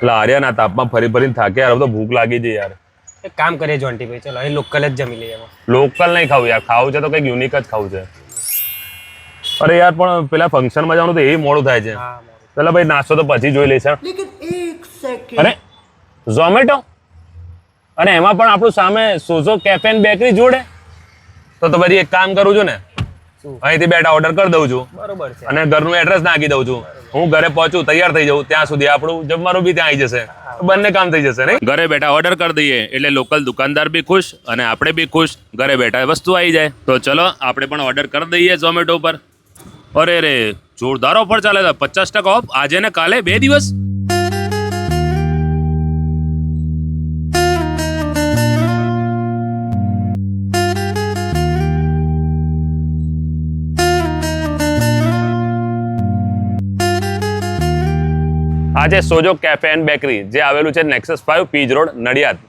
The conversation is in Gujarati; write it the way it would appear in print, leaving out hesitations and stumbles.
લારિયાના તાપમાં ફરી ફરીને થાક્યા યાર, તો ભૂખ લાગી છે યાર. એક કામ કરીએ જોન્ટીભાઈ, ચલો અહીં લોકલ જ જમી લઈએ એમાં. લોકલ નહીં ખાવું યાર, ખાવું છે તો કંઈક યુનિક જ ખાવું છે. અરે યાર પણ પેલા ફંક્શનમાં જવાનું તો એ મોડું થાય છે. હા પેલા ભાઈ નાસ્તો તો પછી જોઈ લઈશ. અરે ઝોમેટો, અને એમાં પણ આપણું સામે સોઝો કેફે એન્ડ બેકરી જોડે. તો પછી એક કામ કરું છું ને, અહીંથી બેઠા ઓર્ડર કરી દઉં છું બરોબર છે. અને ઘરનું એડ્રેસ નાખી દઉં છું. હું ઘરે પહોંચું, તૈયાર થઈ જાઉં, ત્યાં સુધી આપણું જમવાનું બી ત્યાં આવી જશે. બંને કામ થઈ જશે નહીં? ઘરે બેઠા ઓર્ડર કરી દઈએ એટલે લોકલ દુકાનદાર બી ખુશ અને આપણે બી ખુશ. ઘરે બેઠા વસ્તુ આવી જાય. તો ચલો આપણે પણ ઓર્ડર કરી દઈએ ઝોમેટો પર. અરે રે, જોરદાર ઓફર ચાલે છે. 50% ઓફ આજે ને કાલે 2 દિવસ. આજે સોજો કેફે એન્ડ બેકરી જે આવેલું છે નેક્સસ 5 પીજ રોડ નડિયાદ.